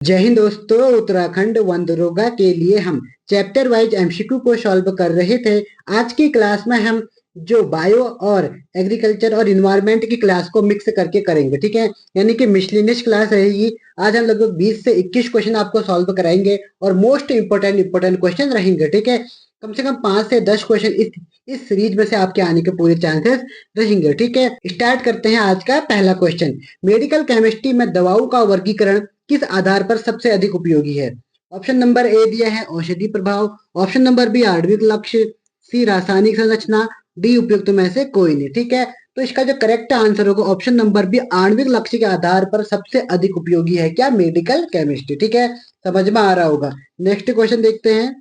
जय हिंद दोस्तों। उत्तराखंड वन दरोगा के लिए हम चैप्टर वाइज एमसीक्यू को सॉल्व कर रहे थे। आज की क्लास में हम जो बायो और एग्रीकल्चर और इन्वायरमेंट की क्लास को मिक्स करके करेंगे, ठीक है। यानी कि मिसलिनियस क्लास रहेगी। आज हम लगभग 20 से 21 क्वेश्चन आपको सॉल्व कराएंगे और मोस्ट इंपोर्टेंट क्वेश्चन रहेंगे, ठीक है। कम से कम 5 से 10 क्वेश्चन इस सीरीज में से आपके आने के पूरे चांसेस रहेंगे, ठीक है। स्टार्ट करते हैं आज का पहला क्वेश्चन। मेडिकल केमिस्ट्री में दवाओं का वर्गीकरण किस आधार पर सबसे अधिक उपयोगी है? ऑप्शन नंबर ए दिया है औषधि प्रभाव, ऑप्शन नंबर बी आणविक लक्ष्य, सी रासायनिक संरचना, डी उपयुक्त में से कोई नहीं, ठीक है। तो इसका जो करेक्ट आंसर होगा ऑप्शन नंबर बी आणविक लक्ष्य के आधार पर सबसे अधिक उपयोगी है क्या? मेडिकल केमिस्ट्री, ठीक है। समझ में आ रहा होगा। नेक्स्ट क्वेश्चन देखते हैं।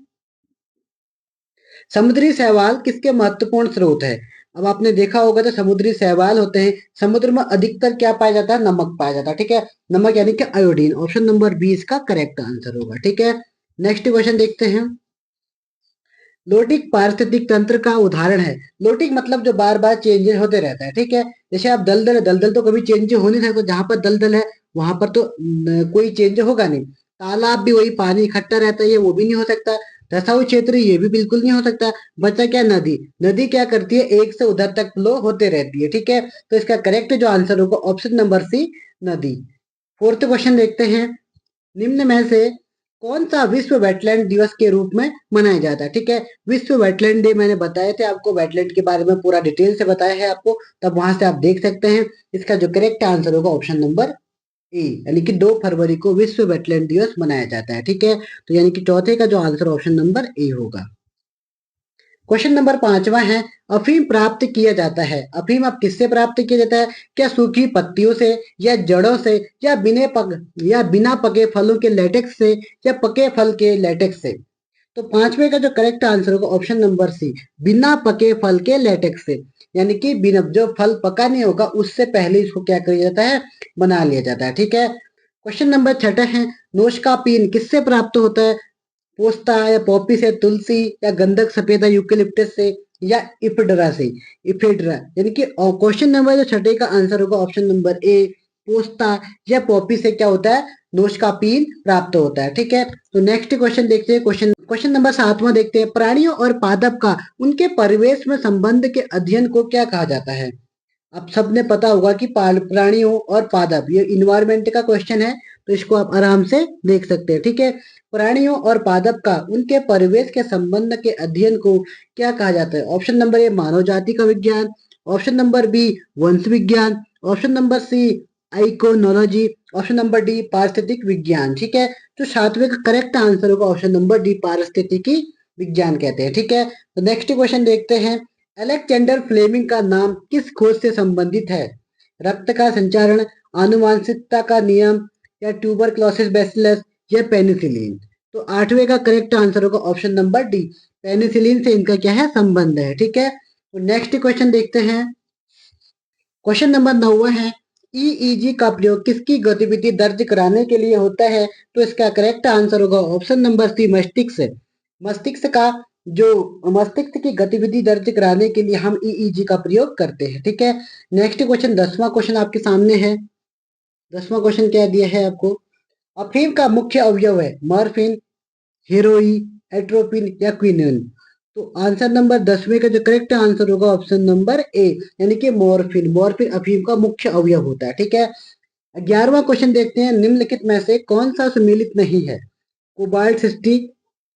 समुद्री शैवाल किसके महत्वपूर्ण स्रोत है? अब आपने देखा होगा तो समुद्री शैवाल होते हैं, समुद्र में अधिकतर क्या पाया जाता है? नमक पाया जाता है, ठीक है। नमक यानी कि आयोडीन। ऑप्शन नंबर 20 का करेक्ट आंसर होगा, ठीक है। नेक्स्ट क्वेश्चन देखते हैं। लोटिक पारिस्थितिक तंत्र का उदाहरण है। लोटिक मतलब जो बार बार चेंजेस होते रहता है, ठीक है। जैसे आप दलदल है, दलदल तो कभी चेंज हो नहीं सकता। जहां पर दलदल है वहां पर तो कोई चेंज होगा नहीं। तालाब भी वही पानी इकट्ठा रहता है, ये वो भी नहीं हो सकता। रसाऊ क्षेत्र ये भी बिल्कुल नहीं हो सकता। बचा क्या? नदी। नदी क्या करती है? एक से उधर तक फ्लो होते रहती है, ठीक है। तो इसका करेक्ट जो आंसर होगा ऑप्शन नंबर सी, नदी। फोर्थ क्वेश्चन देखते हैं। निम्न में से कौन सा विश्व वेटलैंड दिवस के रूप में मनाया जाता है? ठीक है। विश्व वेटलैंड डे मैंने बताए थे आपको, वेटलैंड के बारे में पूरा डिटेल से बताया है आपको, तब वहां से आप देख सकते हैं। इसका जो करेक्ट आंसर होगा ऑप्शन नंबर ए, यानी कि 2 फरवरी को विश्व वेटलैंड दिवस मनाया जाता है, ठीक है। तो यानी कि चौथे का जो आंसर ऑप्शन नंबर ए होगा। क्वेश्चन नंबर 5वां है। अफीम प्राप्त किया जाता है। अफीम अब किससे प्राप्त किया जाता है? क्या सूखी पत्तियों से, या जड़ों से, या बिना पके फलों के लेटेक्स से, या पके फल के लेटेक्स से? तो 5वें का जो करेक्ट आंसर होगा ऑप्शन नंबर सी, बिना पके फल के लेटेक्स से। यानी कि बिना जो फल पका नहीं होगा उससे पहले इसको क्या किया जाता है? बना लिया जाता है, ठीक है। क्वेश्चन नंबर 6 है। नोश का पीन किससे प्राप्त होता है? पोस्ता या पॉपी से, तुलसी या गंधक सफेदा यूकेलिप्टस से, या इफेड्रा से? इफेड्रा यानी कि क्वेश्चन नंबर जो 6 का आंसर होगा ऑप्शन नंबर ए, पोस्ता या पॉपी से क्या होता है? नोस्कापीन प्राप्त होता है, ठीक है। तो नेक्स्ट क्वेश्चन देखते हैं। क्वेश्चन नंबर 7वां देखते हैं। प्राणियों और पादप का उनके परिवेश में संबंध के अध्ययन को क्या कहा जाता है? आप सबने पता होगा कि प्राणियों और पादप, ये इन्वायरमेंट का क्वेश्चन है, तो इसको आप आराम से देख सकते हैं, ठीक है। प्राणियों और पादप का उनके परिवेश के संबंध के अध्ययन को क्या कहा जाता है? ऑप्शन नंबर ए, मानव जाति का विज्ञान, ऑप्शन नंबर बी, वंश विज्ञान, option number C, iconology, option number D, पारिस्थितिक विज्ञान, ठीक है। तो 7वें का करेक्ट आंसर होगा ऑप्शन नंबर डी, पारिस्थितिकी विज्ञान कहते हैं, ठीक है। तो नेक्स्ट क्वेश्चन देखते हैं। अलेक्जेंडर फ्लेमिंग का नाम किस खोज से संबंधित है? रक्त का संचारण, आनुवांशिकता का नियम, या ट्यूबरक्लोसिस बैसिलस, या पेनिसिलिन? तो 8वें का करेक्ट आंसर होगा ऑप्शन नंबर डी, पेनिसिलिन से इनका क्या है? संबंध है, ठीक है। तो नेक्स्ट क्वेश्चन देखते हैं। क्वेश्चन नंबर 9 है। ईईजी का प्रयोग किसकी गतिविधि दर्ज कराने के लिए होता है? तो इसका करेक्ट आंसर होगा ऑप्शन नंबर सी, मस्तिष्क। मस्तिष्क का जो मस्तिष्क की गतिविधि दर्ज कराने के लिए हम ईईजी का प्रयोग करते हैं, ठीक है। नेक्स्ट क्वेश्चन, 10वां क्वेश्चन आपके सामने है। 10वां क्वेश्चन क्या दिया है आपको? अफीम का मुख्य अवयव है मॉर्फिन, हेरोइन, एट्रोपिन, या क्विनोन? तो आंसर नंबर 10वें का जो करेक्ट आंसर होगा ऑप्शन नंबर ए, यानी कि मॉर्फिन। मॉर्फिन अफीम का मुख्य अवयव होता है, ठीक है। 11वां क्वेश्चन देखते हैं। निम्नलिखित में से कौन सा सम्मिलित नहीं है? कोबाल्ट 60,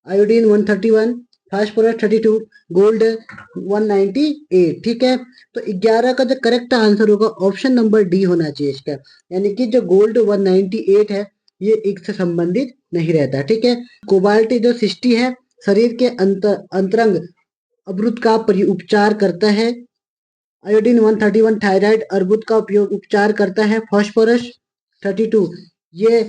आयोडीन 131, फास्फोरस 32, गोल्ड 198, ठीक है। तो 11 का जो करेक्ट आंसर होगा ऑप्शन नंबर डी होना चाहिए इसका, यानी कि जो गोल्ड 198 है ये इससे संबंधित नहीं रहता, ठीक है। कोबाल्ट जो 60 है शरीर के अंतरंग अवरुद्ध का उपचार करता है। आयोडीन 131 थायराइड अर्बुद का उपयोग उपचार करता है। फास्फोरस 32 ये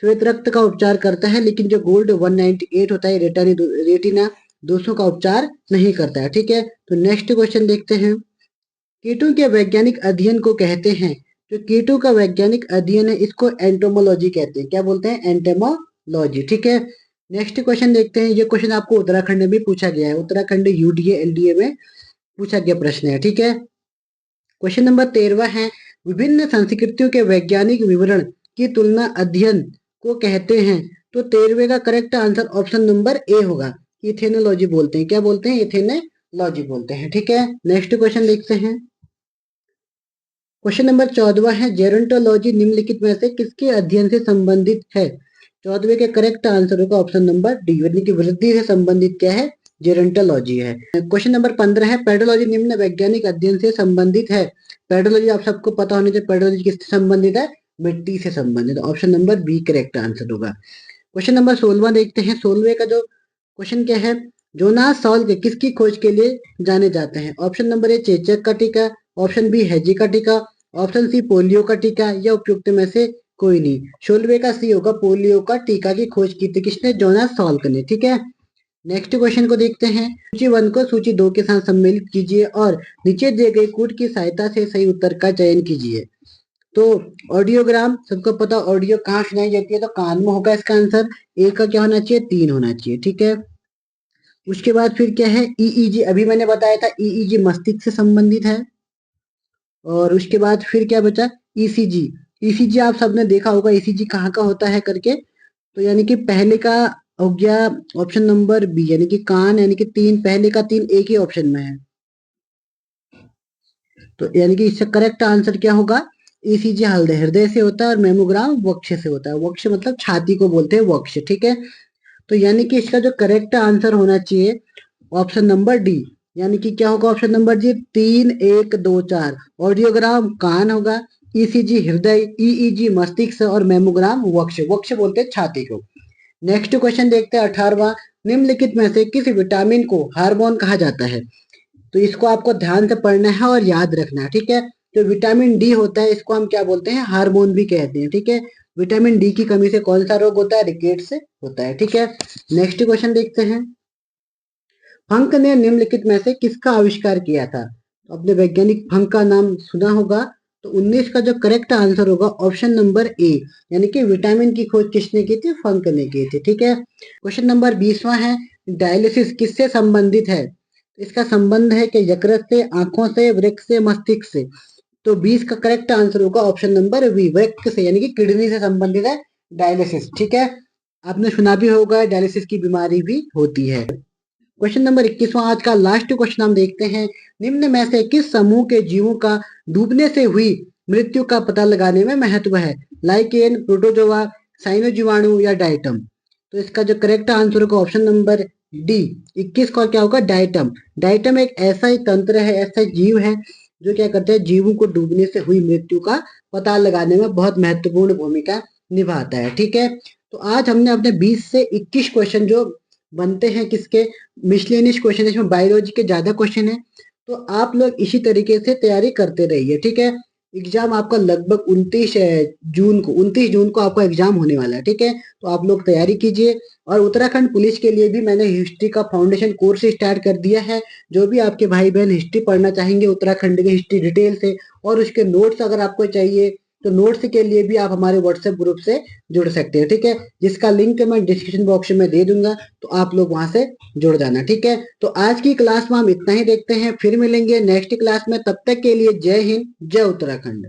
श्वेत रक्त का उपचार करता है, लेकिन जो गोल्ड 198 होता है रेटिना दोषों का उपचार नहीं करता है, ठीक है। तो नेक्स्ट क्वेश्चन देखते हैं। कीटों के वैज्ञानिक अध्ययन को कहते हैं, जो कीटों का वैज्ञानिक अध्ययन है इसको एंटोमोलॉजी कहते हैं। क्या बोलते हैं? एंटेमोलॉजी, ठीक है। नेक्स्ट क्वेश्चन देखते हैं। ये क्वेश्चन आपको उत्तराखंड में भी पूछा गया है, उत्तराखंड यूडीए एलडीए में पूछा गया प्रश्न है, ठीक है। क्वेश्चन नंबर 13 है। विभिन्न संस्कृतियों के वैज्ञानिक विवरण की तुलना अध्ययन को कहते हैं? तो 13वें का correct answer option number A होगा। इथेनोलॉजी बोलते हैं, क्या बोलते हैं? इथेनोलॉजी बोलते हैं। ठीक है, नेक्स्ट क्वेश्चन देखते हैं। क्वेश्चन नंबर 14 है, जेरोंटोलॉजी निम्नलिखित में से किसके अध्ययन से संबंधित है? 14वें के करेक्ट आंसर होगा ऑप्शन नंबर डी, यानी कि वृद्धि से संबंधित क्या है? जेरोंटोलॉजी है। क्वेश्चन नंबर 15 है, पेडोलॉजी निम्न वैज्ञानिक अध्ययन से संबंधित है। पेडोलॉजी आप सबको पता होनी चाहिए, पेडोलॉजी किससे संबंधित है? मिट्टी से संबंधित। Option number B correct answer होगा। क्वेश्चन नंबर 16 देखते हैं। 16वें का जो क्वेश्चन क्या है, जोनास सॉल्क किसकी खोज के लिए जाने जाते हैं? ऑप्शन नंबर ए चेचक का टीका, ऑप्शन बी हैजी का टीका, ऑप्शन सी पोलियो का टीका, या उपयुक्त में से कोई नहीं। 16वें का सी होगा, पोलियो का टीका की खोज की थी किसने? जोनास सॉल्क ने। ठीक है, नेक्स्ट क्वेश्चन को देखते हैं। सूची 1 को सूची 2 के साथ सम्मिलित कीजिए और नीचे दिए गए कोड की सहायता से सही उत्तर का चयन कीजिए। तो ऑडियोग्राम सबको पता, ऑडियो कहाँ सुनाई जाती है? तो कान में होगा इसका आंसर। ए का क्या होना चाहिए? 3 होना चाहिए। ठीक है, उसके बाद फिर क्या है? ईईजी, अभी मैंने बताया था ईईजी मस्तिष्क से संबंधित है। और उसके बाद फिर क्या बचा? ईसीजी। ईसीजी आप सबने देखा होगा, ईसीजी कहाँ का होता है करके। तो यानी कि पहले का हो गया ऑप्शन नंबर बी, यानी कि कान, यानी कि 3, पहले का 3 एक ही ऑप्शन में है। तो यानी कि इससे करेक्ट आंसर क्या होगा? ईसीजी हृदय, हृदय से होता है, और मेमोग्राम वक्ष से होता है। वक्ष मतलब छाती को बोलते हैं वक्ष। ठीक है, तो यानी कि इसका जो करेक्ट आंसर होना चाहिए ऑप्शन नंबर डी, यानी कि क्या होगा ऑप्शन नंबर जी? 3 1 2 4। ऑडियोग्राम कान होगा, ईसीजी हृदय, ईईजी मस्तिष्क और मेमोग्राम वक्ष, वक्ष बोलते हैं छाती को। नेक्स्ट क्वेश्चन देखते हैं 18वां। निम्नलिखित में से किस विटामिन को हार्मोन कहा जाता है? तो इसको आपको ध्यान से पढ़ना है और याद रखना है। ठीक है, तो विटामिन डी होता है, इसको हम क्या बोलते हैं? हार्मोन भी कहते हैं। ठीक है, विटामिन डी की कमी से कौन सा रोग होता है? रिकेट्स से होता है। ठीक है, नेक्स्ट क्वेश्चन देखते हैं। फंक ने निम्नलिखित में से किसका आविष्कार किया था? तो अपने वैज्ञानिक फंक का नाम सुना होगा। तो 19 का जो करेक्ट आंसर होगा ऑप्शन नंबर ए, यानी कि विटामिन की खोज किसने की थी? फंक ने की थी। ठीक है, क्वेश्चन नंबर 20वां है, डायलिसिस किससे संबंधित है? इसका संबंध है कि यकृत से, आंखों से, वृक्क से, मस्तिष्क से। तो 20 का करेक्ट आंसर होगा ऑप्शन नंबर बी, वृक्क से, यानी कि किडनी से संबंधित है डायलिसिस। ठीक है, आपने सुना भी होगा डायलिसिस की बीमारी भी होती है। क्वेश्चन नंबर 21वां आज का लास्ट क्वेश्चन हम देखते हैं। निम्न में से किस समूह के जीवों का डूबने से हुई मृत्यु का पता लगाने में महत्व है? लाइकेन, प्रोटोजोआ, साइनोजीवाणु या डाइटम। तो इसका जो करेक्ट आंसर होगा ऑप्शन नंबर डी, 21 का क्या होगा? डाइटम। डाइटम एक ऐसा ही तंत्र है, ऐसा जीव है जो क्या करता है? जीवों को डूबने से हुई मृत्यु का पता लगाने में बहुत महत्वपूर्ण भूमिका निभाता है। ठीक है, तो आज हमने अपने 20 से 21 क्वेश्चन जो बनते हैं किसके? मिसलेनियस क्वेश्चन, इसमें बायोलॉजी के ज्यादा क्वेश्चन है। तो आप लोग इसी तरीके से तैयारी करते रहिए। ठीक है, एग्जाम आपका लगभग 29 जून को आपका एग्जाम होने वाला है। ठीक है, तो आप लोग तैयारी कीजिए। और उत्तराखंड पुलिस के लिए भी मैंने हिस्ट्री का फाउंडेशन कोर्स स्टार्ट कर दिया है। जो भी आपके भाई बहन हिस्ट्री पढ़ना चाहेंगे, उत्तराखंड की हिस्ट्री डिटेल से, और उसके नोट्स अगर आपको चाहिए, तो नोट्स के लिए भी आप हमारे व्हाट्सएप ग्रुप से जुड़ सकते हैं। ठीक है, जिसका लिंक मैं डिस्क्रिप्शन बॉक्स में दे दूंगा, तो आप लोग वहां से जुड़ जाना। ठीक है, तो आज की क्लास में हम इतना ही देखते हैं, फिर मिलेंगे नेक्स्ट क्लास में। तब तक के लिए जय हिंद, जय उत्तराखंड।